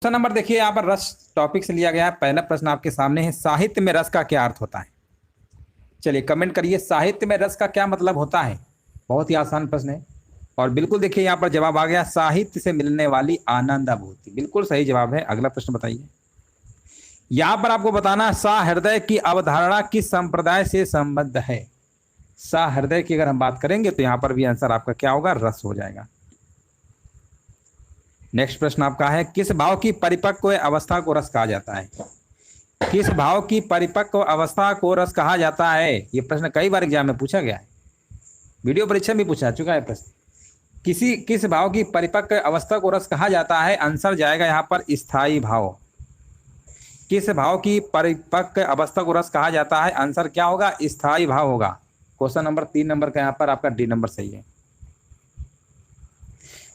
Question number देखिए, यहाँ पर रस टॉपिक से लिया गया है। पहला प्रश्न आपके सामने है, साहित्य में रस का क्या अर्थ होता है? चलिए कमेंट करिए, साहित्य में रस का क्या मतलब होता है। बहुत ही आसान प्रश्न है और बिल्कुल देखिए यहाँ पर जवाब आ गया, साहित्य से मिलने वाली आनंदानुभूति। बिल्कुल सही जवाब है। अगला प्रश्न बताइए। यहाँ पर आपको बताना, सहृदय की अवधारणा किस संप्रदाय से संबद्ध है? सहृदय की अगर हम बात करेंगे तो यहाँ पर भी आंसर आपका क्या होगा? रस हो जाएगा। नेक्स्ट प्रश्न आपका है, किस भाव की परिपक्व अवस्था को रस कहा जाता है? किस भाव की परिपक्व अवस्था को रस कहा जाता है? यह प्रश्न कई बार एग्जाम में पूछा गया है, वीडियो परीक्षा में पूछा चुका है प्रश्न। किस भाव की परिपक्व अवस्था को रस कहा जाता है? आंसर जाएगा यहाँ पर स्थायी भाव। किस भाव की परिपक्व अवस्था को रस कहा जाता है? आंसर क्या होगा? स्थायी भाव होगा। क्वेश्चन नंबर 3 नंबर का यहाँ पर आपका डी नंबर सही है।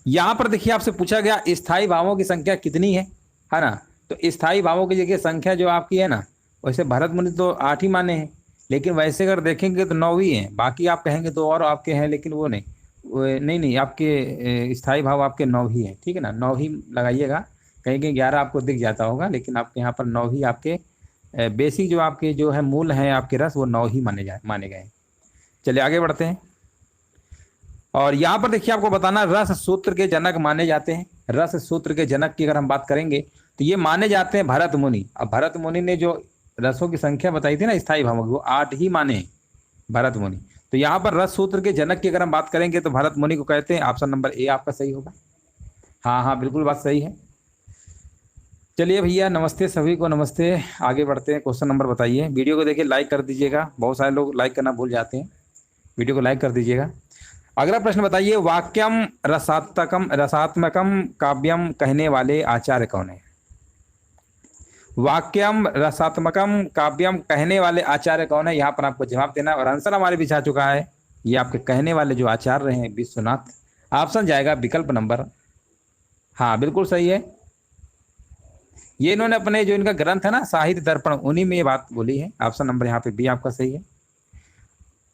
यहां पर देखिए आपसे पूछा गया स्थायी भावों की संख्या कितनी है ना? तो स्थायी भावों की जगह संख्या जो आपकी है ना, वैसे भरत मुनि तो 8 ही माने हैं, लेकिन वैसे अगर देखेंगे तो 9 ही हैं। बाकी आप कहेंगे तो और आपके हैं, लेकिन वो नहीं आपके स्थायी भाव आपके 9 ही हैं। ठीक है ना, 9 ही लगाइएगा। कहीं कहीं 11 आपको दिख जाता होगा, लेकिन आपके यहाँ पर 9 ही आपके बेसिक जो आपके जो है मूल हैं आपके रस, वो 9 ही माने गए। चलिए आगे बढ़ते हैं। और यहाँ पर देखिए आपको बताना, रस सूत्र के जनक माने जाते हैं। रस सूत्र के जनक की अगर हम बात करेंगे तो ये माने जाते हैं भरत मुनि। अब भरत मुनि ने जो रसों की संख्या बताई थी ना स्थायी भावों की, वो 8 ही माने हैं भरत मुनि। तो यहाँ पर रस सूत्र के जनक की अगर हम बात करेंगे तो भरत मुनि को कहते हैं। ऑप्शन नंबर ए आपका सही होगा। हाँ बिल्कुल बात सही है। चलिए भैया नमस्ते, सभी को नमस्ते। आगे बढ़ते हैं, क्वेश्चन नंबर बताइए। वीडियो को देखिए लाइक कर दीजिएगा, बहुत सारे लोग लाइक करना भूल जाते हैं, वीडियो को लाइक कर दीजिएगा। अगला प्रश्न बताइए, वाक्यम रसात्मकम काव्यम कहने वाले आचार्य कौन है? वाक्यम रसात्मकम काव्यम कहने वाले आचार्य कौन है? यहाँ पर आपको जवाब देना और आंसर हमारे बीच आ चुका है। ये आपके कहने वाले जो आचार्य हैं विश्वनाथ। ऑप्शन जाएगा विकल्प नंबर, हाँ बिल्कुल सही है। ये इन्होंने अपने जो इनका ग्रंथ है ना साहित्य दर्पण, उन्हीं में ये बात बोली है। ऑप्शन नंबर यहाँ पे बी आपका सही है।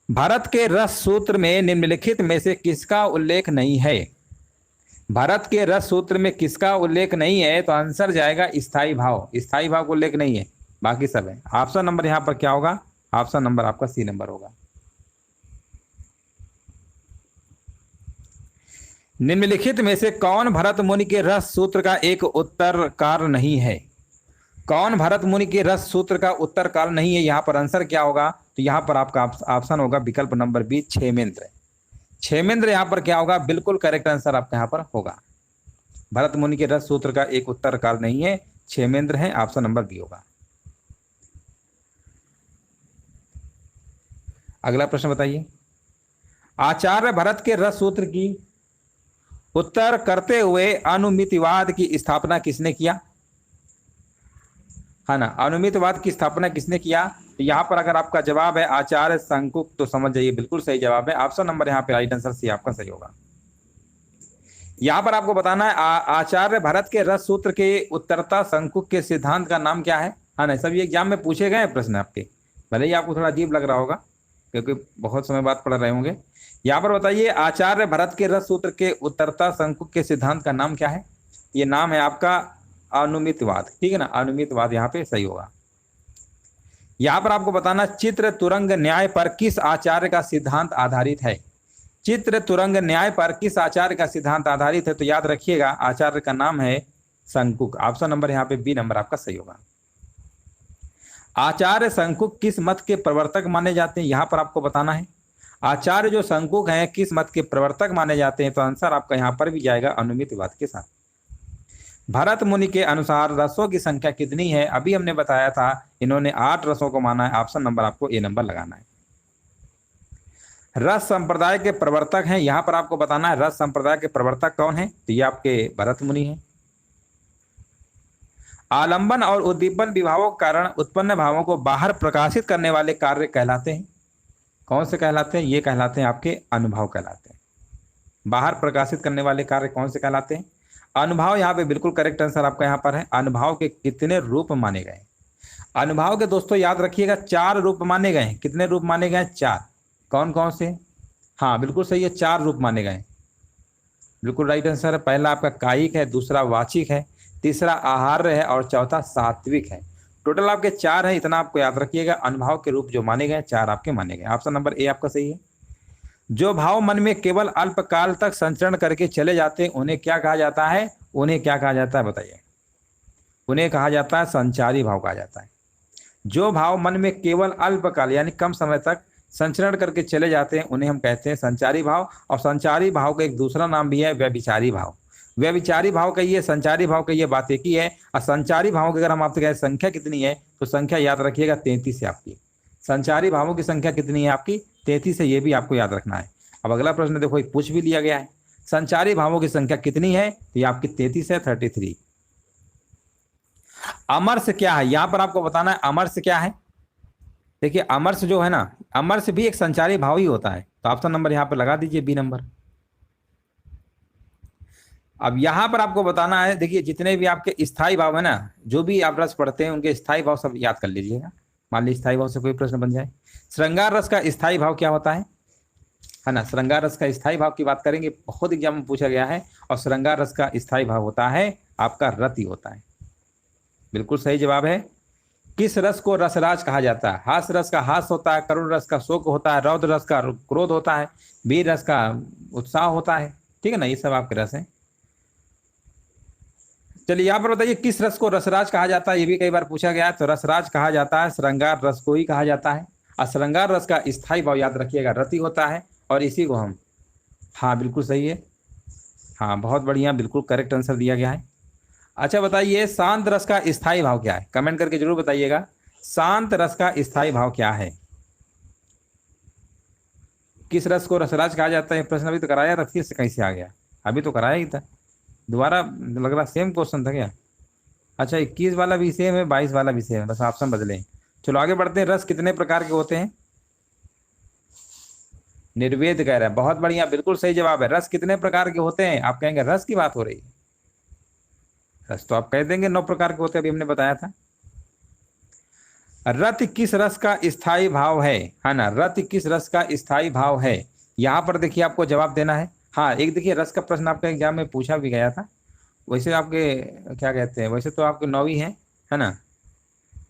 भारत के रस सूत्र में निम्नलिखित में से किसका उल्लेख नहीं है? भारत के रस सूत्र में किसका उल्लेख नहीं है? तो आंसर जाएगा स्थायी भाव। स्थायी भाव का उल्लेख नहीं है, बाकी सब है। ऑप्शन नंबर यहाँ पर क्या होगा? ऑप्शन नंबर आपका सी नंबर होगा। निम्नलिखित में से कौन भरत मुनि के रस सूत्र का एक उत्तरकार नहीं है? कौन भरत मुनि के रस सूत्र का उत्तरकाल नहीं है? यहाँ पर आंसर क्या होगा? तो यहाँ पर आपका ऑप्शन होगा विकल्प नंबर बी, क्षेमेंद्र। क्षेमेंद्र यहाँ पर क्या होगा? बिल्कुल करेक्ट आंसर आपका यहाँ पर होगा। भरत मुनि के रस सूत्र का एक उत्तरकाल नहीं है, क्षेमेंद्र है। ऑप्शन नंबर बी होगा। अगला प्रश्न बताइए, आचार्य भरत के रस सूत्र की उत्तर करते हुए अनुमितिवाद की स्थापना किसने किया? है ना, अनुमितवाद की स्थापना किसने किया? तो यहाँ पर अगर आपका जवाब है आचार्य शंकुक, तो समझ जाइए बिल्कुल सही जवाब है। ऑप्शन नंबर यहाँ पे राइट आंसर सी आपका सही होगा। यहाँ पर आपको बताना है आचार्य भरत के रस सूत्र के उत्तरता शंकुक के सिद्धांत का नाम क्या है ना? सभी एग्जाम में पूछे गए प्रश्न आपके, भले ही आपको थोड़ा अजीब लग रहा होगा क्योंकि बहुत समय बाद पढ़ रहे होंगे। यहाँ पर बताइए, आचार्य भरत के रस सूत्र के उत्तरता शंकुक के सिद्धांत का नाम क्या है? ये नाम है आपका अनुमितवाद। ठीक है ना, अनुमितवाद यहाँ पे सही होगा। यहाँ पर आपको बताना, चित्र तुरंग न्याय पर किस आचार्य का सिद्धांत आधारित है? चित्र तुरंग न्याय पर किस आचार्य का सिद्धांत आधारित है? तो याद रखिएगा आचार्य का नाम है शंकुक। ऑप्शन नंबर यहाँ पे बी नंबर आपका सही होगा। आचार्य शंकुक किस मत के प्रवर्तक माने जाते हैं? यहाँ पर आपको बताना है आचार्य जो शंकुक हैं किस मत के प्रवर्तक माने जाते हैं? तो आंसर आपका यहाँ पर भी जाएगा अनुमितवाद के साथ। भरत मुनि के अनुसार रसों की संख्या कितनी है? अभी हमने बताया था इन्होंने 8 रसों को माना है। ऑप्शन नंबर आपको ए नंबर लगाना है। रस संप्रदाय के प्रवर्तक हैं, यहां पर आपको बताना है रस संप्रदाय के प्रवर्तक कौन है? तो ये आपके भरत मुनि हैं। आलंबन और उद्दीपन विभावों के कारण उत्पन्न भावों को बाहर प्रकाशित करने वाले कार्य कहलाते हैं। कौन से कहलाते हैं? ये कहलाते हैं आपके अनुभव कहलाते हैं। बाहर प्रकाशित करने वाले कार्य कौन से कहलाते हैं? अनुभाव। यहाँ पे बिल्कुल करेक्ट आंसर आपका यहाँ पर है। अनुभाव के कितने रूप माने गए? अनुभाव के दोस्तों याद रखिएगा 4 रूप माने गए। कितने रूप माने गए? 4। कौन कौन से? हाँ बिल्कुल सही है, 4 रूप माने गए। बिल्कुल राइट आंसर है। पहला आपका कायिक है, दूसरा वाचिक है, तीसरा आहार्य है और चौथा सात्विक है। टोटल आपके 4 है, इतना आपको याद रखिएगा। अनुभाव के रूप जो माने गए 4 आपके माने गए। ऑप्शन नंबर ए आपका सही है। जो भाव मन में केवल अल्पकाल तक संचरण करके चले जाते हैं उन्हें क्या कहा जाता है? उन्हें क्या कहा जाता है बताइए? उन्हें कहा जाता है संचारी भाव कहा जाता है। जो भाव मन में केवल अल्पकाल यानी कम समय तक संचरण करके चले जाते हैं उन्हें हम कहते हैं संचारी भाव। और संचारी भाव का एक दूसरा नाम भी है व्यभिचारी भाव। व्यभिचारी भाव कहिए, संचारी भाव कहिए, बात एक ही है। और संचारी भावों की अगर हम आपसे कहें संख्या कितनी है तो संख्या याद रखिएगा 33 है आपकी। संचारी भावों की संख्या कितनी है आपकी? 33 है, ये भी आपको याद रखना है। अब अगला प्रश्न देखो, पूछ भी लिया गया है, संचारी भावों की संख्या कितनी है? तो ये आपकी 33 है, 33। अमरस क्या है यहां पर आपको बताना है। अमरस क्या है? देखिए अमरस जो है ना, अमरस भी एक संचारी भाव ही होता है। तो ऑप्शन नंबर यहां पर लगा दीजिए, बी नंबर। अब यहां पर आपको बताना है, देखिए जितने भी आपके स्थायी भाव है ना, जो भी आप रस पढ़ते हैं उनके स्थायी भाव सब याद कर लीजिएगा। मान लीजिए स्थायी भाव से कोई प्रश्न बन जाए। श्रृंगार रस का स्थायी भाव क्या होता है ना? श्रृंगार रस का स्थायी भाव की बात करेंगे, बहुत एग्जाम में पूछा गया है। और श्रृंगार रस का स्थायी भाव होता है आपका रति होता है। बिल्कुल सही जवाब है। किस रस को रसराज कहा जाता है? हास्य रस का हास्य होता है, करुण रस का शोक होता है, रौद्र रस का क्रोध होता है, वीर रस का उत्साह होता है। ठीक है ना, ये सब आपके रस हैं। चलिए यहाँ पर बताइए किस रस को रसराज कहा जाता है? ये भी कई बार पूछा गया है। तो रसराज कहा जाता है श्रृंगार रस को ही कहा जाता है। और श्रृंगार रस का स्थायी भाव याद रखिएगा रति होता है। और इसी को हम, हाँ बिल्कुल सही है, हाँ बहुत बढ़िया, बिल्कुल करेक्ट आंसर दिया गया है। अच्छा बताइए शांत रस का स्थायी भाव क्या है? कमेंट करके जरूर बताइएगा, शांत रस का स्थायी भाव क्या है? किस रस को रसराज कहा जाता है? प्रश्न अभी तो कराया था, फिर से कहीं से आ गया? अभी तो कराया ही था, दोबारा लग रहा सेम क्वेश्चन था क्या? अच्छा 21 वाला भी सेम है, 22 वाला भी सेम है, बस ऑप्शन बदले। चलो आगे बढ़ते हैं। रस कितने प्रकार के होते हैं? निर्वेद कह रहा है, बहुत बढ़िया, बिल्कुल सही जवाब है। रस कितने प्रकार के होते हैं? आप कहेंगे रस की बात हो रही है। रस तो आप कह देंगे 9 प्रकार के होते हैं, अभी हमने बताया था। रति किस रस का स्थायी भाव है ना? रति किस रस का स्थायी भाव है? यहां पर देखिए आपको जवाब देना है। हाँ एक देखिए रस का प्रश्न आपके एग्जाम में पूछा भी गया था। वैसे आपके क्या कहते हैं, वैसे तो आपके 9 ही है ना,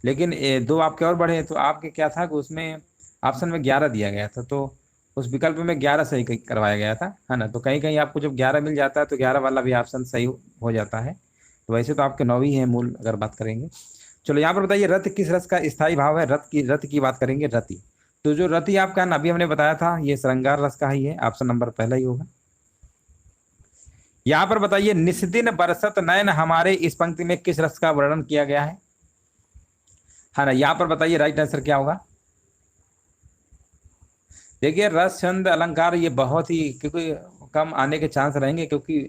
लेकिन 2 आपके और बढ़े। तो आपके क्या था कि उसमें ऑप्शन में 11 दिया गया था, तो उस विकल्प में 11 सही करवाया गया था, है ना। तो कहीं कहीं आपको जब 11 मिल जाता है तो 11 वाला भी ऑप्शन सही हो जाता है। तो वैसे तो आपके 9 ही है मूल, अगर बात करेंगे। चलो यहाँ पर बताइए रति किस रस का स्थायी भाव है? रति की बात करेंगे, रति। तो जो रति आपका अभी हमने बताया था ये श्रृंगार रस का ही है, ऑप्शन नंबर पहला ही होगा। यहाँ पर बताइए निस्दिन बरसत नयन हमारे, इस पंक्ति में किस रस का वर्णन किया गया है ना? यहाँ पर बताइए राइट आंसर क्या होगा? देखिए रस छंद अलंकार ये बहुत ही क्योंकि कम आने के चांस रहेंगे, क्योंकि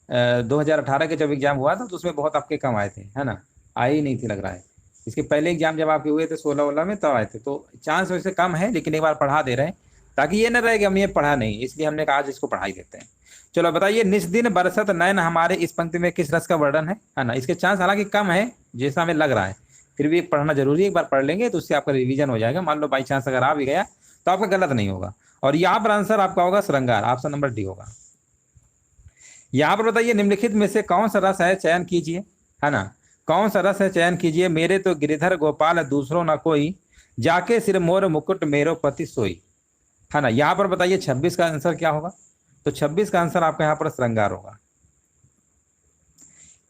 2018 के जब एग्जाम हुआ था तो उसमें बहुत आपके कम आए थे, है ना, आए ही नहीं थे लग रहा है। इसके पहले एग्जाम जब आपके हुए थे 16 में तब आए थे, तो चांस वैसे कम है, लेकिन एक बार पढ़ा दे रहे हैं ताकि ये ना रहे कि हम ये पढ़ा नहीं, इसलिए हमने कहा आज इसको पढ़ाई देते हैं। चलो बताइए निस्दिन बरसत नयन हमारे, इस पंक्ति में किस रस का वर्णन है ना? इसके चांस हालांकि कम है जैसा हमें लग रहा है, फिर भी पढ़ना जरूरी है। एक बार पढ़ लेंगे तो उससे आपका रिवीजन हो जाएगा। मान लो बाई चांस अगर आ भी गया तो आपका गलत नहीं होगा। और यहाँ पर आंसर आपका होगा श्रृंगार, ऑप्शन नंबर डी होगा। यहाँ पर बताइए निम्नलिखित में से कौन सा रस है, चयन कीजिए, है ना। कौन सा रस है, चयन कीजिए। मेरे तो गिरिधर गोपाल दूसरों ना कोई, जाके सिर मोर मुकुट मेरो पति सोई, है ना। यहाँ पर बताइए 26 का आंसर क्या होगा? तो 26 का आंसर आपका यहाँ पर श्रृंगार होगा।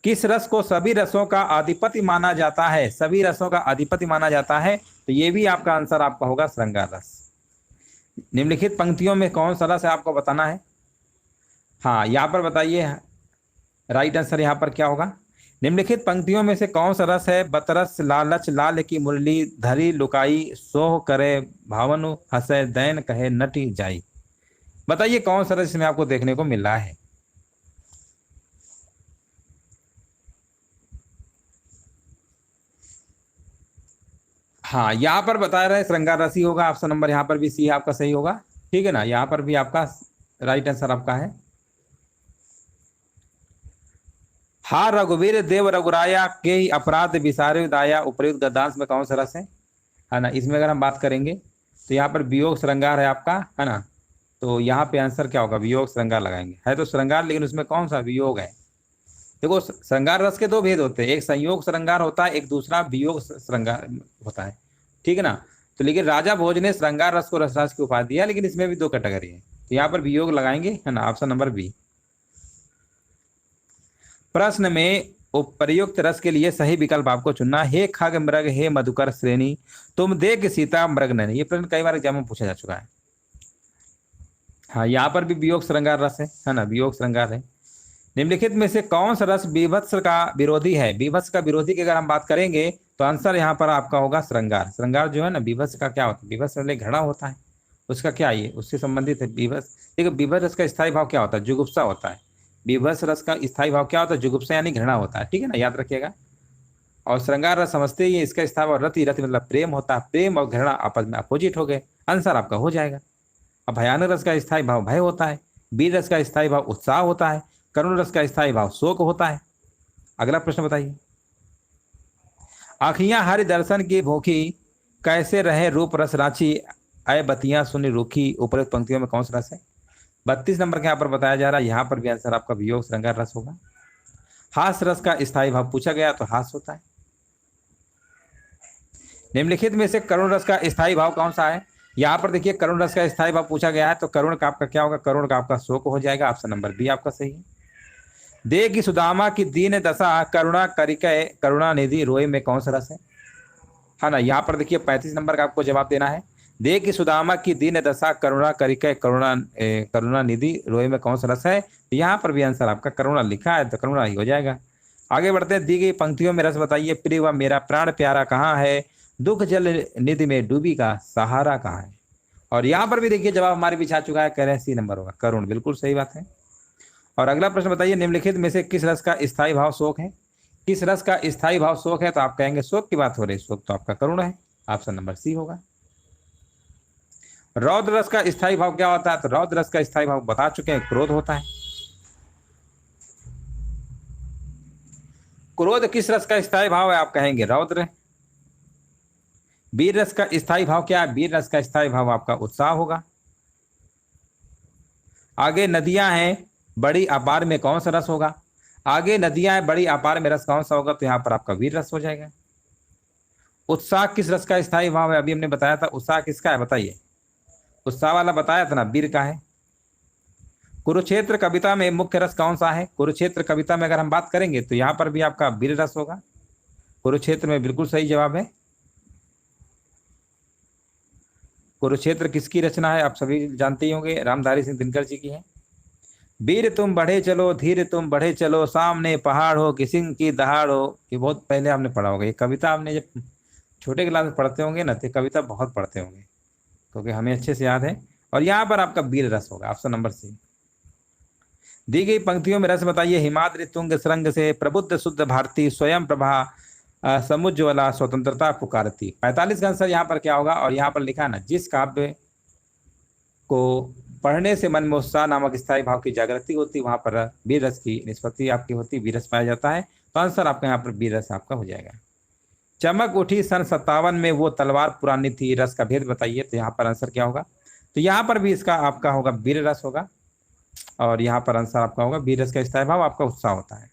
किस रस को सभी रसों का अधिपति माना जाता है? सभी रसों का अधिपति माना जाता है, तो ये भी आपका आंसर आपका होगा श्रृंगार रस। निम्नलिखित पंक्तियों में कौन सा रस है आपको बताना है। हाँ यहाँ पर बताइए राइट आंसर यहाँ पर क्या होगा? निम्नलिखित पंक्तियों में से कौन सा रस है? बतरस लालच लाल की मुरली धरी लुकाई, सोह करे भावनु हंसे दैन कहे नटी जाई। बताइए कौन सा रस इसमें आपको देखने को मिल रहा है? हाँ यहाँ पर बता रहे हैं श्रृंगार रस ही होगा। ऑप्शन नंबर यहाँ पर भी सी आपका सही होगा, ठीक है ना। यहाँ पर भी आपका राइट आंसर आपका है। हा रघुवीर देव रघुराया के ही अपराध विसारे दाया, उपयुक्त गद्दांश में कौन सा रस है ना? इसमें अगर हम बात करेंगे तो यहाँ पर वियोग श्रृंगार है आपका, है ना। तो यहाँ पे आंसर क्या होगा? वियोग श्रृंगार लगाएंगे, है तो श्रृंगार लेकिन उसमें कौन सा वियोग है? देखो श्रृंगार रस के दो भेद होते हैं, एक संयोग श्रृंगार होता है, एक दूसरा वियोग श्रृंगार होता है, ठीक है ना। तो लेकिन राजा भोज ने श्रृंगार रस को रसराज की उपाधि दिया, लेकिन इसमें भी दो कैटेगरी है, तो यहाँ पर वियोग लगाएंगे, है ना, ऑप्शन नंबर बी। प्रश्न में उपर्युक्त रस के लिए सही विकल्प आपको चुनना। हे खग मृग हे मधुकर श्रेणी, तुम देख सीता मृग नैनी। ये प्रश्न कई बार एग्जाम में पूछा जा चुका है। हाँ, यहाँ पर भी वियोग श्रृंगार रस है ना, वियोग श्रृंगार है। निम्नलिखित में से कौन सा रस विभत्स का विरोधी है? विभत्स का विरोधी की अगर हम बात करेंगे तो आंसर यहाँ पर आपका होगा श्रृंगार। श्रृंगार जो है ना, विभत्स का क्या होता है? विभत्स वाले घृणा होता है, उसका क्या ये उससे संबंधित है विभत्स। देखो विभत्स रस का स्थायी भाव क्या होता है? जुगुप्सा होता है। विभत्स रस का स्थायी भाव क्या होता है? जुगुप्सा यानी घृणा होता है, ठीक है ना, याद रखिएगा। और श्रृंगार रस समझते ही इसका स्थायी भाव रति, रति मतलब प्रेम होता है। प्रेम और घृणा आपस में अपोजिट हो गए, आंसर आपका हो जाएगा। अब भयानक रस का स्थायी भाव भय होता है। वीर रस का स्थायी भाव उत्साह होता है। करुण रस का स्थायी भाव शोक होता है। अगला प्रश्न बताइए। आखियां हरि दर्शन की भूखी, कैसे रहे रूप रस रांची, अय बतियां सुनि रूखी। उपरोक्त पंक्तियों में कौन सा रस है? 32 नंबर के यहाँ पर बताया जा रहा है, यहाँ पर भी आंसर आपका वियोग श्रृंगार रस होगा। हास रस का स्थायी भाव पूछा गया तो हास होता है। निम्नलिखित में से करुण रस का स्थायी भाव कौन सा है? यहाँ पर देखिए करुण रस का स्थायी भाव पूछा गया है, तो करुण का आपका क्या होगा? करुण का आपका शोक हो जाएगा। ऑप्शन नंबर बी आपका सही है। दे की सुदामा की दीन दशा, करुणा करिकै करुणा निधि रोए में कौन सा रस है ना। यहाँ पर देखिए 35 नंबर का आपको जवाब देना है। दे की सुदामा की दीन दशा, करुणा करिकै करुणा निधि रोए में कौन सा रस है? यहाँ पर भी आंसर आपका करुणा लिखा है, तो करुणा ही हो जाएगा। आगे बढ़ते हैं। दी गई पंक्तियों में रस बताइए। प्रिय व मेरा प्राण प्यारा कहाँ है, दुख जल निधि में डूबी का सहारा कहाँ है। और यहाँ पर भी देखिए जवाब हमारे पीछे आ चुका है, कह रहे हैं सी नंबर होगा, करुण, बिल्कुल सही बात है। और अगला प्रश्न बताइए। निम्नलिखित में से किस रस का स्थायी भाव शोक है? किस रस का स्थायी भाव शोक है? तो आप कहेंगे शोक की बात हो रही है, शोक तो आपका करुण है, ऑप्शन नंबर सी होगा। रौद्र रस का स्थायी भाव क्या होता है? तो रौद्र रस का स्थायी भाव बता चुके हैं, क्रोध होता है। क्रोध किस रस का स्थायी भाव है? आप कहेंगे रौद्र। वीर रस का स्थायी भाव क्या है? वीर रस का स्थायी भाव आपका उत्साह होगा। आगे नदियां हैं बड़ी अपार में कौन सा रस होगा? आगे नदियां हैं बड़ी अपार में रस कौन सा होगा? तो यहाँ पर आपका वीर रस हो जाएगा। उत्साह किस रस का स्थायी भाव है? अभी हमने बताया था, उत्साह किसका है बताइए? उत्साह वाला बताया था ना, वीर का है। कुरुक्षेत्र कविता में मुख्य रस कौन सा है? कुरुक्षेत्र कविता में अगर हम बात करेंगे तो यहाँ पर भी आपका वीर रस होगा। कुरुक्षेत्र में बिल्कुल सही जवाब है। कुरुक्षेत्र किसकी रचना है? आप सभी जानते ही होंगे, रामधारी सिंह दिनकर जी की है। वीर तुम बढ़े चलो, धीर तुम बढ़े चलो, सामने पहाड़ हो किसिंग की दहाड़ हो। ये बहुत पहले आपने पढ़ा होगा, ये कविता आपने जब छोटे क्लास में पढ़ते होंगे ना, तो कविता बहुत पढ़ते होंगे, क्योंकि हमें अच्छे से याद है। और यहाँ पर आपका वीर रस होगा, ऑप्शन नंबर सी। दी गई पंक्तियों में रस बताइए। हिमाद्रि तुंग सरंग से प्रबुद्ध शुद्ध भारती, स्वयं प्रभा समुज्ज्वला स्वतंत्रता पुकारती। 45 का आंसर यहाँ पर क्या होगा? और यहाँ पर लिखा है ना, जिस काव्य को पढ़ने से मन में उत्साह नामक स्थायी भाव की जागृति होती, वहां पर वीर रस की निष्पत्ति आपकी होती, वीर रस पाया जाता है। तो आंसर आपका यहाँ पर वीर रस आपका हो जाएगा। चमक उठी सन 57 में वो तलवार पुरानी थी, रस का भेद बताइए। तो यहाँ पर आंसर क्या होगा? तो यहाँ पर भी इसका आपका होगा वीर रस होगा। और यहाँ पर आंसर आपका होगा वीर रस का स्थायी भाव आपका उत्साह होता है।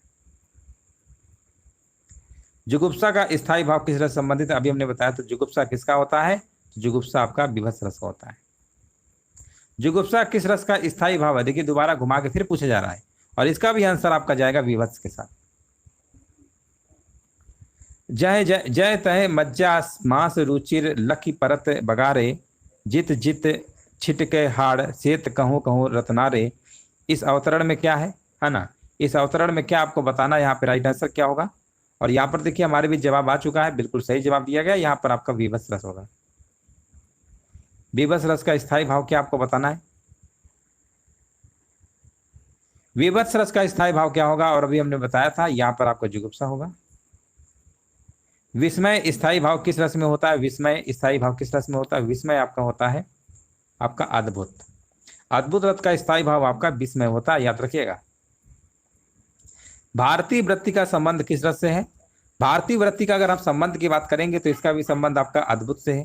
जुगुप्सा का स्थायी भाव किस रस संबंधित है? अभी हमने बताया। तो जुगुप्सा किसका होता है? जुगुप्सा आपका विभत्स रस का होता है। जुगुप्सा किस रस का स्थायी भाव है? देखिए दोबारा घुमा के फिर पूछा जा रहा है, और इसका भी आंसर आपका जाएगा विभत्स के साथ। जय जय जय तह मज्जा मांस रुचिर लखी परत बगारे, जित जित छिटके हाड़ सेत कहूँ कहूँ रत्नारे। इस अवतरण में क्या है ना, इस अवतरण में क्या आपको बताना है? यहाँ पे राइट आंसर क्या होगा? और यहाँ पर देखिए हमारे भी जवाब आ चुका है, बिल्कुल सही जवाब दिया गया। यहाँ पर आपका विभत्स रस होगा। विभत्स रस का स्थायी भाव क्या आपको बताना है? विभत्स रस का स्थायी भाव क्या होगा? और अभी हमने बताया था, यहाँ पर आपका जुगुप्सा होगा। विस्मय स्थायी भाव किस रस में होता है? विस्मय स्थायी भाव किस रस में होता है? विस्मय आपका होता है आपका अद्भुत। अद्भुत रस का स्थायी भाव आपका विस्मय होता है, याद रखिएगा। भारतीय वृत्ति का संबंध किस रस से है? भारतीय वृत्ति का अगर हम संबंध की बात करेंगे तो इसका भी संबंध आपका अद्भुत से है।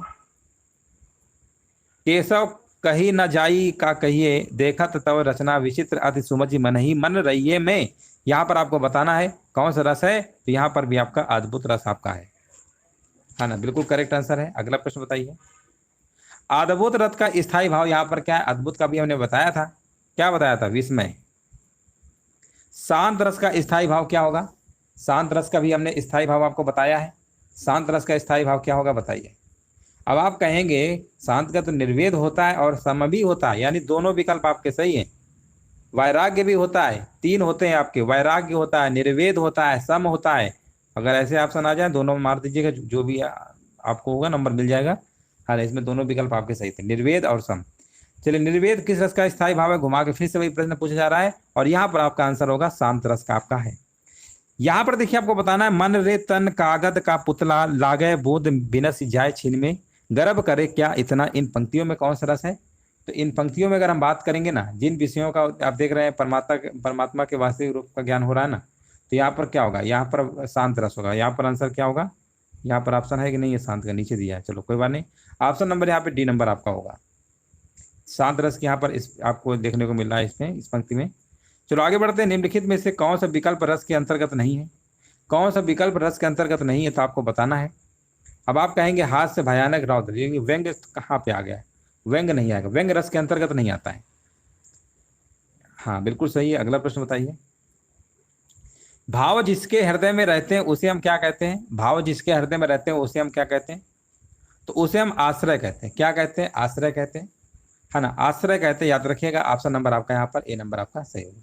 केशव कही न जाई का कहिए, देखत तव रचना विचित्र अति सुमति मन ही मन रहिए में। यहाँ पर आपको बताना है कौन सा रस है, तो यहाँ पर भी आपका अद्भुत रस आपका है ना, बिल्कुल करेक्ट आंसर है। अगला प्रश्न बताइए। अद्भुत रस का स्थायी भाव यहाँ पर क्या है? अद्भुत का भी हमने बताया था, क्या बताया था? विस्मय। शांत रस का स्थायी भाव क्या होगा? शांत रस का भी हमने स्थायी भाव आपको बताया है। शांत रस का स्थायी भाव क्या होगा बताइए। अब आप कहेंगे शांत का तो निर्वेद होता है और सम भी होता है, यानी दोनों विकल्प आपके सही हैं। वैराग्य भी होता है, तीन होते हैं आपके, वैराग्य होता है, निर्वेद होता है, सम होता है। अगर ऐसे ऑप्शन आ जाए दोनों में मार दीजिएगा, जो भी आपको होगा नंबर मिल जाएगा। हाँ, इसमें दोनों विकल्प आपके सही थे, निर्वेद और सम। चलिए, निर्वेद किस रस का स्थायी भाव है? घुमा के फिर से वही प्रश्न पूछा जा रहा है, और यहाँ पर आपका आंसर होगा शांत रस का आपका है। यहाँ पर देखिए आपको बताना है, मन रे तन कागद का पुतला, लागे बूंद बिनस जाए छीन में, गर्भ करे क्या इतना। इन पंक्तियों में कौन सा रस है? तो इन पंक्तियों में अगर हम बात करेंगे ना, जिन विषयों का आप देख रहे हैं, परमात्मा के वास्तविक रूप का ज्ञान हो रहा है ना, तो यहाँ पर क्या होगा? यहाँ पर शांत रस होगा। यहाँ पर आंसर क्या होगा? यहाँ पर ऑप्शन है कि नहीं है शांत का? नीचे दिया है, चलो कोई बात नहीं। ऑप्शन नंबर यहाँ पे डी नंबर आपका होगा। शांत रस की यहाँ पर इस आपको देखने को मिल रहा है इसमें, इस पंक्ति में। चलो आगे बढ़ते हैं। निम्नलिखित में से कौन सा विकल्प रस के अंतर्गत नहीं है? कौन सा विकल्प रस के अंतर्गत नहीं है, तो आपको बताना है। अब आप कहेंगे हाथ से भयानक रौद्र, ये व्यंग कहाँ पे आ गया है? व्यंग नहीं आएगा, व्यंग रस के अंतर्गत नहीं आता है। हाँ बिल्कुल सही है। अगला प्रश्न बताइए। भाव जिसके हृदय में रहते हैं उसे हम क्या कहते हैं? भाव जिसके हृदय में रहते हैं उसे हम क्या कहते हैं? तो उसे हम आश्रय कहते हैं। क्या कहते हैं? आश्रय कहते हैं, है ना, आश्रय कहते हैं। याद रखिएगा, ऑप्शन नंबर आपका यहाँ पर ए नंबर आपका सही होगा।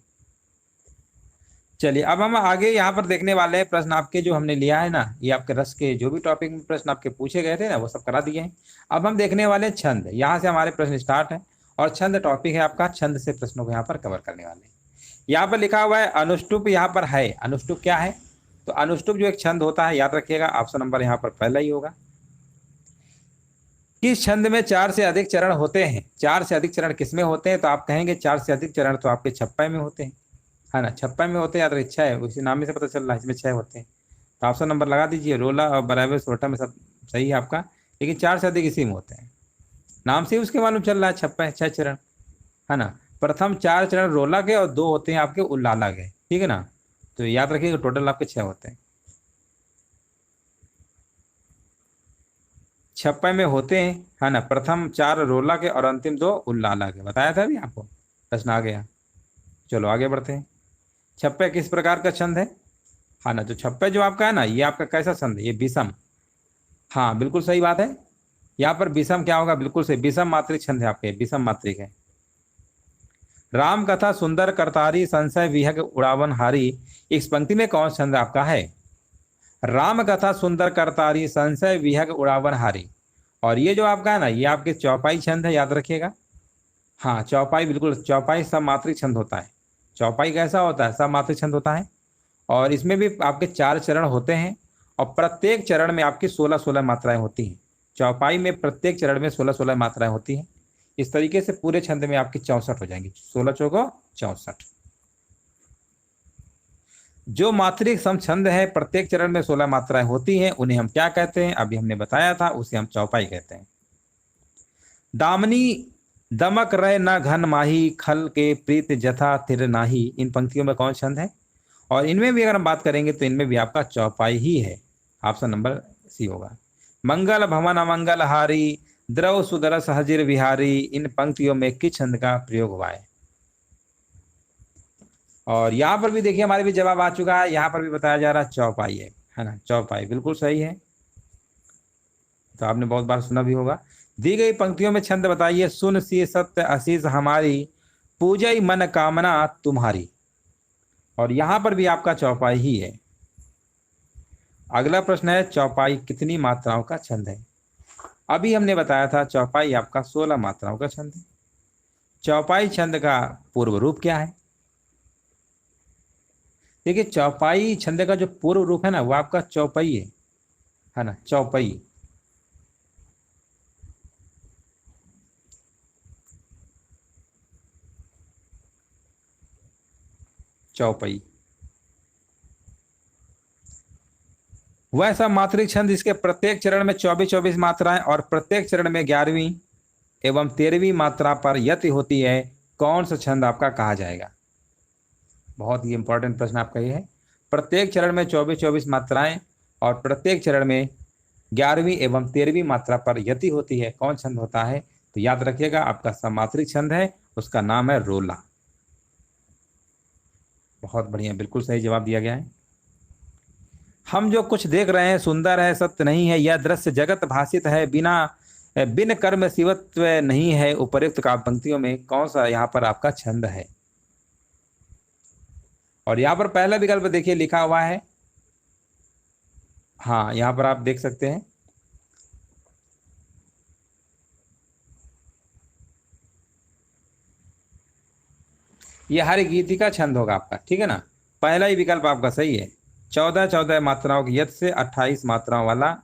चलिए, अब हम आगे यहाँ पर देखने वाले हैं प्रश्न आपके जो हमने लिया है ना, ये आपके रस के जो भी टॉपिक में प्रश्न आपके पूछे गए थे ना, वो सब करा दिए हैं। अब हम देखने वाले हैं छंद। यहाँ से हमारे प्रश्न स्टार्ट है, और छंद टॉपिक है आपका। छंद से प्रश्नों को यहाँ पर कवर करने वाले हैं। यहाँ पर लिखा हुआ है अनुष्टुप, यहाँ पर है। अनुष्टुप क्या है? तो अनुष्टुप जो एक छंद होता है, याद रखिएगा, ऑप्शन नंबर यहाँ पर पहला ही होगा। किस छंद में चार से अधिक चरण होते हैं? चार से अधिक चरण किसमें होते हैं? तो आप कहेंगे चार से अधिक चरण तो आपके छप्पय में होते हैं, है ना, छप्पय में होते हैं। याद रखिए, 6 उसी नाम में से पता चल रहा है, इसमें 6 होते हैं। तो ऑप्शन नंबर लगा दीजिए। रोला और बराबर सोटा में सब सही है आपका, लेकिन चार से अधिक इसी में होते हैं। नाम से ही उसके मालूम चल रहा है, छप्पय 6 चरण, है ना। प्रथम 4 चरण रोला के और 2 होते हैं आपके उल्लाला के, ठीक है ना। तो याद रखिएगा टोटल आपके 6 होते हैं, छप्पय में होते हैं, है ना। प्रथम 4 रोला के और अंतिम 2 उल्लाला के, बताया था अभी आपको, प्रश्न आ गया। चलो आगे बढ़ते हैं। छप्पय किस प्रकार का छंद है? हाँ ना, तो छप्पय जो आपका है ना, ये आपका कैसा छंद है? ये विषम। हाँ बिल्कुल सही बात है। यहाँ पर विषम क्या होगा? बिल्कुल सही, विषम मात्रिक छंद है आपके, विषम मात्रिक है। राम कथा सुंदर करतारी, संशय विहग उड़ावन हारी, इस पंक्ति में कौन छंद आपका है? राम कथा सुंदर करतारी, संशय विहग उड़ावन हारी। और ये जो आपका है ना, ये आपके चौपाई छंद है, याद रखिएगा। हाँ चौपाई, बिल्कुल चौपाई सब मात्रिक छंद होता है। चौपाई कैसा होता है? सब मात्रिक छंद होता है। और इसमें भी आपके 4 चरण होते हैं, और प्रत्येक चरण में आपकी 16-16 मात्राएं होती हैं। चौपाई में प्रत्येक चरण में 16-16 मात्राएं होती हैं। इस तरीके से पूरे छंद में आपकी 64 हो जाएंगी, 16 चौको 64। जो मात्रिक सम छंद है, प्रत्येक चरण में 16 मात्राएं होती हैं, उन्हें हम क्या कहते हैं? अभी हमने बताया था, उसे हम चौपाई कहते हैं। दामनी दमक रहे न घन माही, खल के प्रीत जथा थिर नाही, इन पंक्तियों में कौन छंद है? और इनमें भी अगर हम बात करेंगे तो इनमें भी आपका चौपाई ही है, ऑप्शन नंबर सी होगा। मंगल भवन अमंगल हारी, द्रव सुदरस हजिर विहारी, इन पंक्तियों में किस छंद का प्रयोग हुआ है? और यहाँ पर भी देखिए हमारे भी जवाब आ चुका है। यहाँ पर भी बताया जा रहा है चौपाई है ना, चौपाई बिल्कुल सही है। तो आपने बहुत बार सुना भी होगा। दी गई पंक्तियों में छंद बताइए। सुन सी सत्य आशीष हमारी, पूजई मन कामना तुम्हारी। और यहाँ पर भी आपका चौपाई ही है। अगला प्रश्न है, चौपाई कितनी मात्राओं का छंद है? अभी हमने बताया था चौपाई आपका 16 मात्राओं का छंद है। चौपाई छंद का पूर्व रूप क्या है? देखिए चौपाई छंद का जो पूर्व रूप है ना, वो आपका चौपई है ना, चौपई। चौपई वह सब मात्रिक छंद जिसके प्रत्येक चरण में 24-24 मात्राएं और प्रत्येक चरण में 11वीं एवं 13वीं मात्रा पर यति होती है, कौन सा छंद आपका कहा जाएगा? बहुत ही इंपॉर्टेंट प्रश्न आपका ये है। प्रत्येक चरण में 24-24 मात्राएं और प्रत्येक चरण में 11वीं एवं 13वीं मात्रा पर यति होती है, कौन छंद होता है? तो याद रखिएगा, आपका समात्रिक छंद है, उसका नाम है रोला। बहुत बढ़िया, बिल्कुल सही जवाब दिया गया है। हम जो कुछ देख रहे हैं सुंदर है, सत्य नहीं है, यह दृश्य जगत भाषित है, बिन कर्म शिवत्व नहीं है, उपर्युक्त काव्य पंक्तियों में कौन सा यहाँ पर आपका छंद है? और यहाँ पर पहला विकल्प देखिए लिखा हुआ है, हाँ यहाँ पर आप देख सकते हैं, ये हर गीति का छंद होगा आपका, ठीक है ना। पहला ही विकल्प आपका सही है। 14-14 मात्राओं की यत से 28 मात्राओं वाला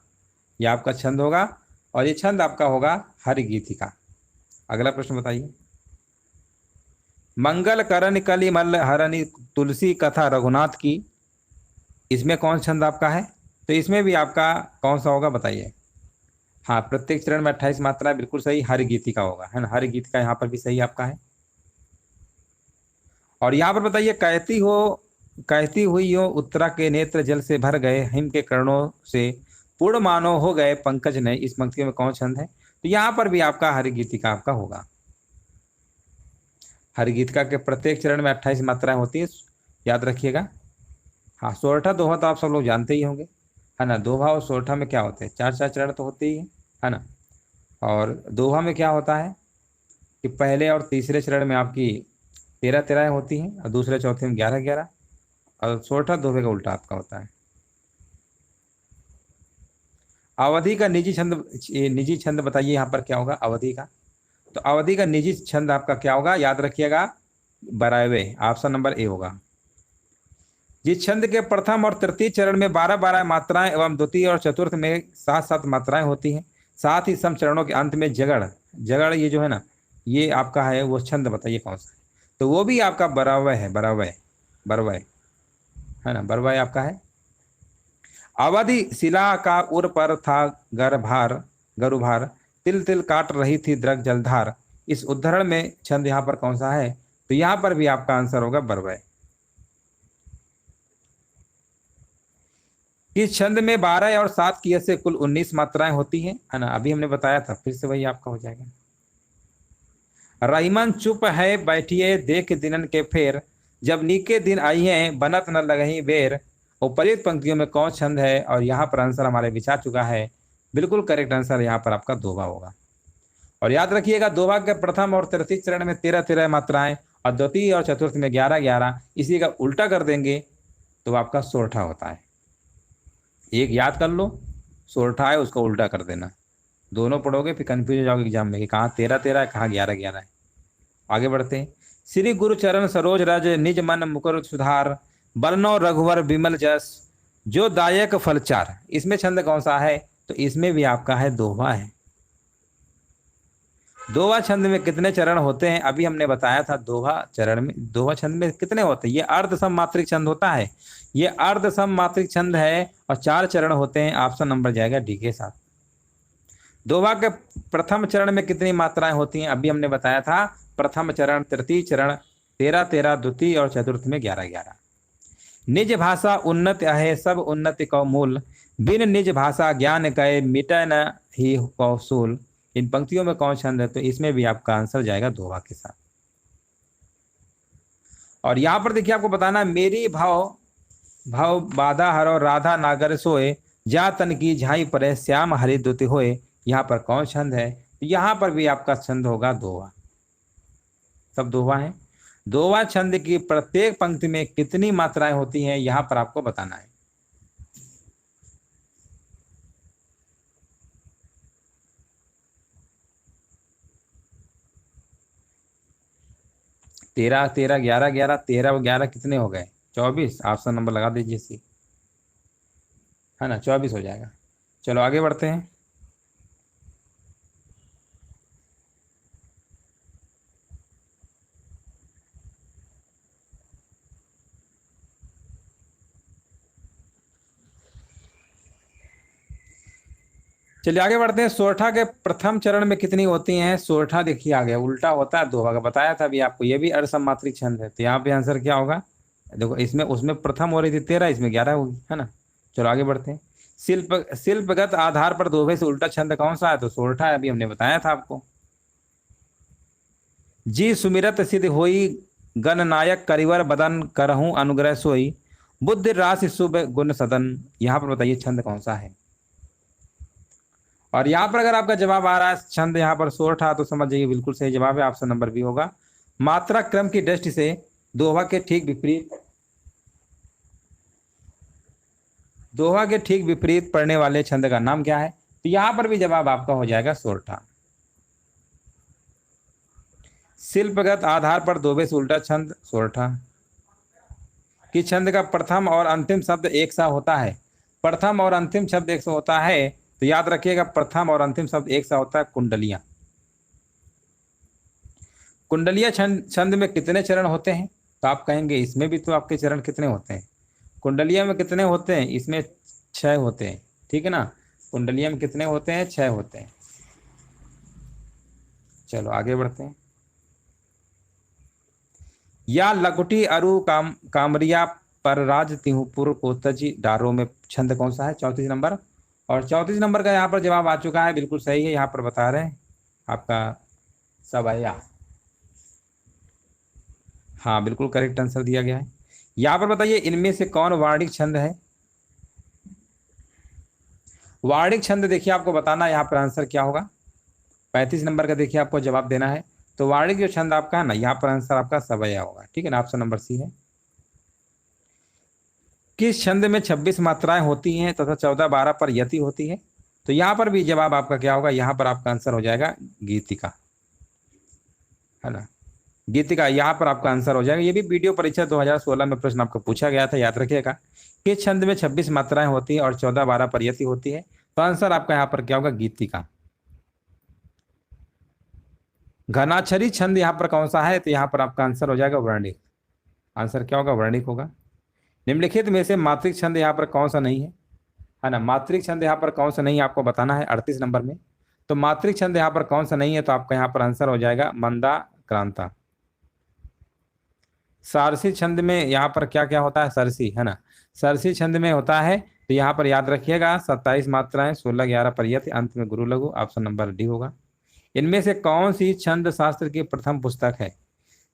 यह आपका छंद होगा, और ये छंद आपका होगा हर गीति का। अगला प्रश्न बताइए। मंगल करण कलिमल हरणी तुलसी कथा रघुनाथ की, इसमें कौन छंद आपका है? तो इसमें भी आपका कौन सा होगा बताइए। हाँ, प्रत्येक चरण में 28 मात्रा, बिल्कुल सही, हर गीति का होगा, है ना, हर गीत का यहाँ पर भी सही आपका है। और यहाँ पर बताइए, कहती हुई हो उत्तरा के नेत्र जल से भर गए, हिम के कर्णों से पूर्ण मानो हो गए पंकज ने, इस पंक्ति में कौन छंद है? तो यहाँ पर भी आपका हर गीतिका आपका होगा। हर गीतिका के प्रत्येक चरण में 28 मात्राएं होती है, याद रखिएगा। हाँ, सोरठा दोहा तो आप सब लोग जानते ही होंगे, है ना। दोहा और सोरठा में क्या होते हैं? 4-4 चरण तो होते ही है ना। और दोहा में क्या होता है कि पहले और तीसरे चरण में आपकी 13-13 होती हैं, और दूसरे चौथे में 11-11, और सोरठा दोहे का उल्टा आपका होता है। अवधि का निजी छंद बताइए, यहाँ पर क्या होगा अवधि का? तो अवधि का निजी छंद आपका क्या होगा? याद रखिएगा, बरावे, ऑप्शन नंबर ए होगा। जिस छंद के प्रथम और तृतीय चरण में 12-12 मात्राएं एवं द्वितीय और चतुर्थ में 7-7 मात्राएं होती हैं, साथ ही सम चरणों के अंत में जगड़ जगड़ ये जो है ना, ये आपका है वो छंद, बताइए कौन सा है? तो वो भी आपका बरावय है, बरावय, बरवय, है ना, बरवय आपका है। अवधि शिला का उर पर था गरुभार, तिल तिल काट रही थी द्रग जलधार, इस उद्धरण में छंद यहाँ पर कौन सा है? तो यहाँ पर भी आपका आंसर होगा बरवय। इस छंद में 12 और 7 की से कुल 19 मात्राएं होती हैं, है ना, अभी हमने बताया था, फिर से वही आपका हो जाएगा। रहीमन चुप है बैठिए देख दिनन के फेर, जब नीके दिन आई हैं बनत न लगही बेर, उपर्युक्त पंक्तियों में कौन छंद है? और यहाँ पर आंसर हमारे विचार चुका है, बिल्कुल करेक्ट आंसर यहाँ पर आपका दोहा होगा। और याद रखिएगा, दोहा के प्रथम और तृतीय चरण में 13-13 मात्राएं, और द्वितीय और चतुर्थ में 11-11, इसी का उल्टा कर देंगे तो आपका सोरठा होता है। एक याद कर लो, सोरठा है उसका उल्टा कर देना, दोनों पढ़ोगे फिर कंफ्यूज हो जाओगे एग्जाम में कि कहाँ 13-13 है, कहाँ 11-11 है। आगे बढ़ते हैं। श्री गुरु चरण सरोज रज निज मन मुकुर सुधार, बरनो रघुवर विमल जस जो दायक फलचार, इसमें छंद कौन सा है? तो इसमें भी आपका है दोहा है। दोहा छंद में कितने चरण होते हैं? अभी हमने बताया था, दोहा छंद में कितने होते हैं? ये अर्ध सम मात्रिक छंद होता है, ये अर्ध सम मात्रिक छंद है, और 4 चरण होते हैं, ऑप्शन नंबर जाएगा डी के साथ। दोहा के प्रथम चरण में कितनी मात्राएं होती हैं? अभी हमने बताया था, प्रथम चरण, तृतीय चरण 13-13, द्वितीय और चतुर्थ में 11-11। निज भाषा उन्नत है सब उन्नति कौ मूल, बिन निज भाषा ज्ञान कहे मिटे न ही कौशूल, इन पंक्तियों में कौन छंद है? तो इसमें भी आपका आंसर जाएगा दोहा के साथ। और यहाँ पर देखिए, आपको बताना, मेरी भाव भाव बाधा हरो राधा नागर सोए, जा तन की झाई परे श्याम हरि दुति होए, यहाँ पर कौन छंद है? तो यहाँ पर भी आपका छंद होगा दोहा। सब दोहा है। दोहा छंद की प्रत्येक पंक्ति में कितनी मात्राएं होती हैं, यहाँ पर आपको बताना है। 13-13, 11-11, 13 और 11 कितने हो गए? 24, ऑप्शन नंबर लगा दीजिए सी, है ना, 24 हो जाएगा। चलो आगे बढ़ते हैं। चलिए आगे बढ़ते हैं। सोरठा के प्रथम चरण में कितनी होती हैं? सोरठा देखिए आ गया, उल्टा होता है दोहा का, बताया था अभी आपको, ये भी अर्धसमात्रिक छंद है। तो यहाँ पे आंसर क्या होगा? देखो इसमें उसमें प्रथम हो रही थी 13, इसमें 11 होगी, है ना। चलो आगे बढ़ते हैं। शिल्पगत आधार पर दोहे से उल्टा छंद कौन सा है? तो सोरठा है, अभी हमने बताया था आपको। जी सुमिरत सिद्ध होई, गणनायक करिवर बदन, करहूं अनुग्रह सोई, बुद्धि रास शुभ गुण सदन। यहाँ पर बताइए छंद कौन सा है? और यहाँ पर अगर आपका जवाब आ रहा है छंद यहाँ पर सोरठा, तो समझ जाइए बिल्कुल सही जवाब है, ऑप्शन नंबर बी होगा। मात्रा क्रम की दृष्टि से दोहा के ठीक विपरीत, दोहा के ठीक विपरीत पढ़ने वाले छंद का नाम क्या है? तो यहां पर भी जवाब आपका हो जाएगा सोरठा। शिल्पगत आधार पर दोहे से उल्टा छंद सोरठा। कि छंद का प्रथम और अंतिम शब्द एक सा होता है। प्रथम और अंतिम शब्द एक सा होता है, तो याद रखिएगा प्रथम और अंतिम शब्द एक सा होता है कुंडलियां। कुंडलिया छंद में कितने चरण होते हैं? तो आप कहेंगे इसमें भी तो आपके चरण कितने होते हैं? कुंडलिया में कितने होते हैं? इसमें 6 होते हैं, ठीक है ना। कुंडलिया में कितने होते हैं? 6 होते हैं। चलो आगे बढ़ते हैं। या लकुटी अरु कामरिया पर राज तिहुपुर को तजी डारो में छंद कौन सा है? 34 नंबर। और 34 नंबर का यहाँ पर जवाब आ चुका है, बिल्कुल सही है। यहाँ पर बता रहे हैं आपका सवैया। हाँ बिल्कुल करेक्ट आंसर दिया गया है। यहाँ पर बताइए इनमें से कौन वार्णिक छंद है? वार्णिक छंद देखिए आपको बताना है यहाँ पर आंसर क्या होगा। 35 नंबर का देखिए आपको जवाब देना है। तो वार्णिक जो छंद आपका है ना, यहाँ पर आंसर आपका सवैया होगा, ठीक है ना, ऑप्शन नंबर सी है। किस छंद में 26 मात्राएं होती हैं तथा 14-12 पर यति होती है? तो यहाँ पर भी जवाब आपका क्या होगा? यहाँ पर आपका आंसर हो जाएगा गीतिका, है ना। गीतिका यहाँ पर आपका आंसर हो जाएगा। ये भी वीडियो परीक्षा 2016 में प्रश्न आपको पूछा गया था, याद रखिएगा। किस छंद में 26 मात्राएं होती है और 14-12 पर यति होती है? तो आंसर आपका यहाँ पर क्या होगा? गीतिका। घनाक्षरी छंद यहाँ पर कौन सा है? तो यहाँ पर आपका आंसर हो जाएगा वर्णिक। आंसर क्या होगा? वर्णिक होगा। निम्नलिखित में से मात्रिक छंद यहाँ पर कौन सा नहीं है ना। मात्रिक छंद यहाँ पर कौन सा नहीं है आपको बताना है 38 नंबर में। तो मात्रिक छंद यहाँ पर कौन सा नहीं है? तो आपका यहाँ पर आंसर हो जाएगा मंदा क्रांता। सारसी छंद में यहाँ पर क्या क्या होता है? सरसी, है ना। सरसी छंद में होता है, तो यहाँ पर याद रखिएगा 27 मात्राएं, 16-11 पर यति, अंत में गुरु लघु, ऑप्शन नंबर डी होगा। इनमें से कौन सी छंद शास्त्र की प्रथम पुस्तक है?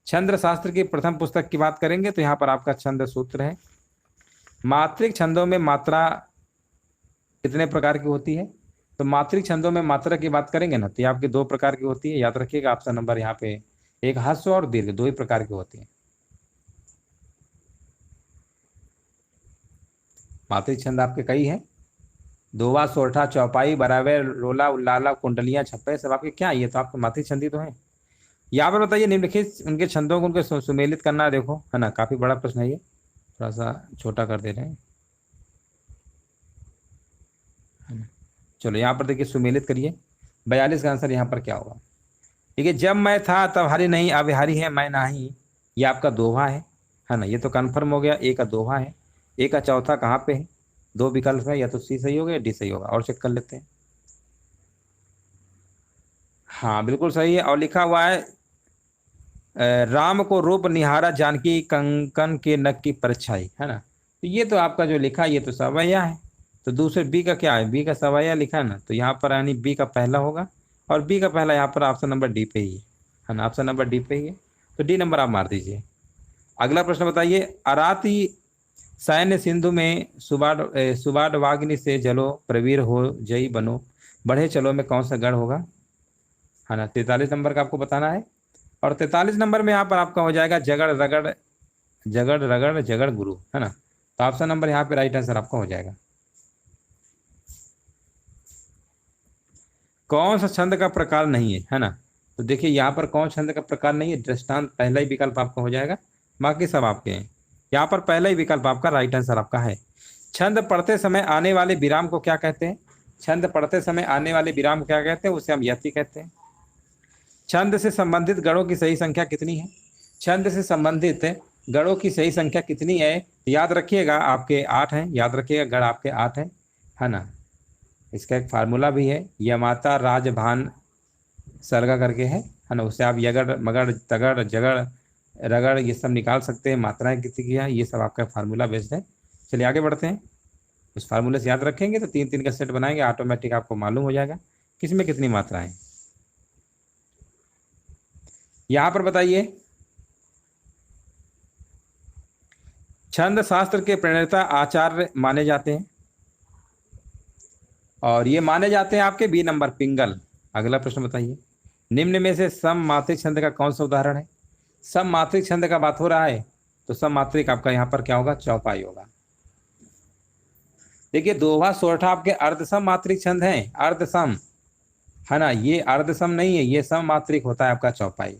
छंद शास्त्र की प्रथम पुस्तक की बात करेंगे तो यहाँ पर आपका छंद सूत्र है। मात्रिक छंदों में मात्रा कितने प्रकार की होती है? तो मात्रिक छंदों में मात्रा की बात करेंगे ना, तो ये आपके 2 प्रकार की होती है, याद रखिएगा ऑप्शन नंबर यहाँ पे, एक ह्रस्व और दीर्घ, 2 ही प्रकार की होती है। मात्रिक छंद आपके कई हैं, दोवा, सोरठा, चौपाई, बराबर, रोला, उल्लाला, कुंडलियां, छप्पे, सब आपके क्या, ये तो आपके मात्रिक छंद ही तो है। यहाँ पर बताइए निम्नलिखित उनके छंदों को उनके सुमेलित करना, देखो है ना, काफी बड़ा प्रश्न है ये, थोड़ा सा छोटा कर दे रहे हैं, है ना। चलो यहाँ पर देखिए सुमेलित करिए। 42 का आंसर यहाँ पर क्या होगा? ठीक है, जब मैं था तब हरी नहीं, अब हरी है मैं नहीं, ये आपका दोहा है ना। ये तो कन्फर्म हो गया, ए का दोहा है। ए का चौथा कहाँ पे है? 2 विकल्प है, या तो सी सही होगा या डी सही होगा, और चेक कर लेते हैं। हाँ बिल्कुल सही है, और लिखा हुआ है राम को रूप निहारा जानकी, कंकन के नख की परछाई, है ना। तो ये तो आपका जो लिखा है ये तो सवैया है। तो दूसरे बी का क्या है? बी का सवैया लिखा है ना, तो यहाँ पर यानी बी का पहला होगा, और बी का पहला यहाँ पर ऑप्शन नंबर डी पे ही है ना, ऑप्शन नंबर डी पे ही है। तो डी नंबर आप मार दीजिए। अगला प्रश्न बताइए, अराती सैन्य सिंधु में सुबाडवाग्नि से जलो, प्रवीर हो जई बनो, बढ़े चलो में कौन सा गढ़ होगा, है ना। 43 नंबर का आपको बताना है। और 43 नंबर में यहाँ पर आपका हो जाएगा जगड़ रगड़, जगड़ रगड़ जगड़ गुरु, है ना। तो ऑप्शन नंबर यहाँ पे राइट आंसर आपका हो जाएगा। कौन सा छंद का प्रकार नहीं है ना। तो देखिए यहाँ पर कौन छंद का प्रकार नहीं है, दृष्टांत पहला ही विकल्प आपका हो जाएगा, बाकी सब आपके हैं। यहाँ पर पहला ही विकल्प आपका राइट आंसर आपका है। छंद पढ़ते समय आने वाले विराम को क्या कहते हैं? छंद पढ़ते समय आने वाले विराम को क्या कहते हैं? उसे हम यति कहते हैं। छंद से संबंधित गणों की सही संख्या कितनी है? छंद से संबंधित गणों की सही संख्या कितनी है? याद रखिएगा आपके 8 हैं, याद रखिएगा गण आपके 8 है ना। इसका एक फार्मूला भी है, यमाता राजभान सर्गा करके है ना। उससे आप यगड़ मगड़ तगड़ जगड़ रगड़ ये सब निकाल सकते हैं, मात्राएं कितनी की है, ये सब आपका फार्मूला बेस्ड है। चलिए आगे बढ़ते हैं। उस फार्मूले से याद रखेंगे तो 3 3 का सेट बनाएंगे, ऑटोमेटिक आपको मालूम हो जाएगा किसमें कितनी मात्राएं। यहां पर बताइए, छंद शास्त्र के प्रणेता आचार्य माने जाते हैं, और ये माने जाते हैं आपके बी नंबर पिंगल। अगला प्रश्न बताइए, निम्न में से सम मात्रिक छंद का कौन सा उदाहरण है? सम मात्रिक छंद का बात हो रहा है तो सम मात्रिक आपका यहाँ पर क्या होगा? चौपाई होगा। देखिए दोहा सोरठा आपके अर्धसम मात्रिक छंद हैं, अर्धसम है ना, ये अर्धसम नहीं है, ये सम मात्रिक होता है आपका चौपाई।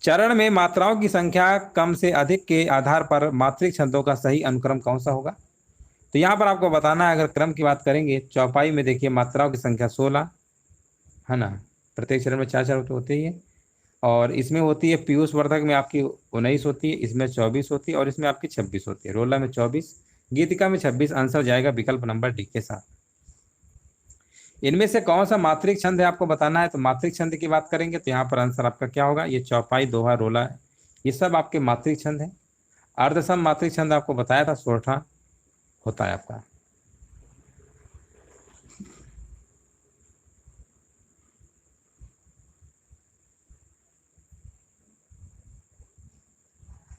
चरण में मात्राओं की संख्या कम से अधिक के आधार पर मात्रिक छंदों का सही अनुक्रम कौन सा होगा? तो यहाँ पर आपको बताना है, अगर क्रम की बात करेंगे चौपाई में देखिए मात्राओं की संख्या 16 है ना, प्रत्येक चरण में 4 4 होते ही है, और इसमें होती है पीयूष वर्धक में आपकी 19 होती है, इसमें 24 होती है, और इसमें आपकी 26 होती है। रोला में 24, गीतिका में 26। आंसर जाएगा विकल्प नंबर डी के साथ। इनमें से कौन सा मात्रिक छंद है आपको बताना है। तो मात्रिक छंद की बात करेंगे तो यहाँ पर आंसर आपका क्या होगा? ये चौपाई, दोहा, रोला है, ये सब आपके मात्रिक छंद है। अर्धसम मात्रिक छंद आपको बताया था सोरठा होता है आपका।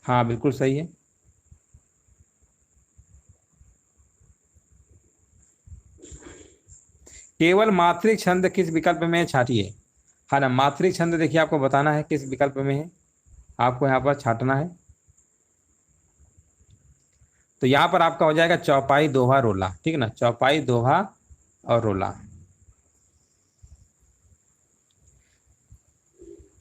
हाँ बिल्कुल सही है। केवल मात्रिक छंद किस विकल्प में है छाटिए, है ना। मात्रिक छंद देखिए आपको बताना है किस विकल्प में है, आपको यहाँ पर छाटना है। तो यहाँ पर आपका हो जाएगा चौपाई, दोहा, रोला, ठीक है ना, चौपाई, दोहा और रोला।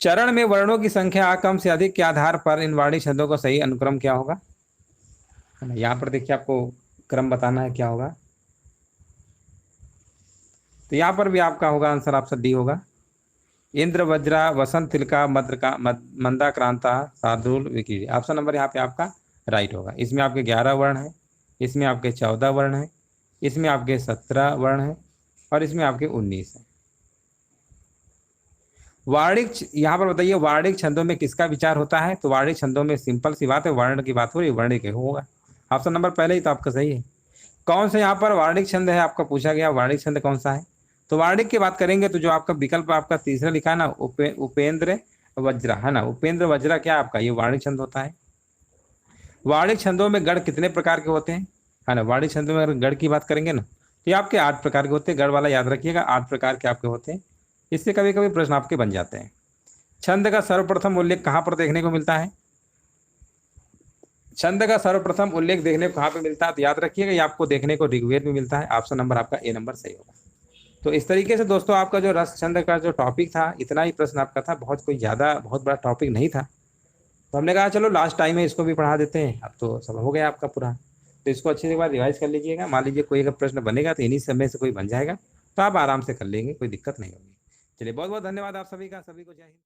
चरण में वर्णों की संख्या कम से अधिक के आधार पर इन वाणी छंदों का सही अनुक्रम क्या होगा? है ना, यहाँ पर देखिए आपको क्रम बताना है क्या होगा। तो यहाँ पर भी आपका होगा आंसर आपका डी होगा, इंद्र वज्रा वसंत तिलका मद्रका मंदा क्रांता शार्दूल विकीरी। ऑप्शन नंबर यहाँ पे आपका राइट होगा। इसमें आपके 11 वर्ण है, इसमें आपके 14 वर्ण है, इसमें आपके 17 वर्ण है, और इसमें आपके 19 है। वार्णिक, यहाँ पर बताइए वार्णिक छंदों में किसका विचार होता है? तो वार्णिक छंदों में सिंपल सी बात है, वर्ण की बात हो रही है, वर्णिक होगा। ऑप्शन नंबर पहले ही तो आपका सही है। कौन सा यहाँ पर वार्णिक छंद है आपका पूछा गया, वार्णिक छंद कौन सा है? तो वार्णिक की बात करेंगे तो जो आपका विकल्प आपका तीसरा लिखा है ना, उपेंद्र वज्रा, है ना, उपेंद्र वज्रा क्या आपका ये वार्णिक छंद होता है। वार्णिक छंदों में गढ़ कितने प्रकार के होते हैं? है ना, वार्णिक छंदों में अगर गढ़ की बात करेंगे ना तो ये आपके 8 प्रकार के होते हैं। गढ़ वाला याद रखिएगा, 8 प्रकार के आपके होते हैं। इससे कभी कभी प्रश्न आपके बन जाते हैं। छंद का सर्वप्रथम उल्लेख कहाँ पर देखने को मिलता है? छंद का सर्वप्रथम उल्लेख देखने को कहाँ पे मिलता है? तो याद रखिएगा ये आपको देखने को ऋग्वेद में मिलता है। ऑप्शन नंबर आपका ए नंबर सही होगा। तो इस तरीके से दोस्तों आपका जो रस छंद का जो टॉपिक था, इतना ही प्रश्न आपका था, बहुत कोई ज़्यादा बहुत बड़ा टॉपिक नहीं था। तो हमने कहा चलो लास्ट टाइम है इसको भी पढ़ा देते हैं, अब तो सब हो गया आपका पूरा। तो इसको अच्छे से बार रिवाइज कर लीजिएगा। मान लीजिए कोई अगर प्रश्न बनेगा तो इन्हीं समय से कोई बन जाएगा, तो आप आराम से कर लेंगे, कोई दिक्कत नहीं होगी। चलिए बहुत बहुत धन्यवाद आप सभी का, सभी को जय हिंद।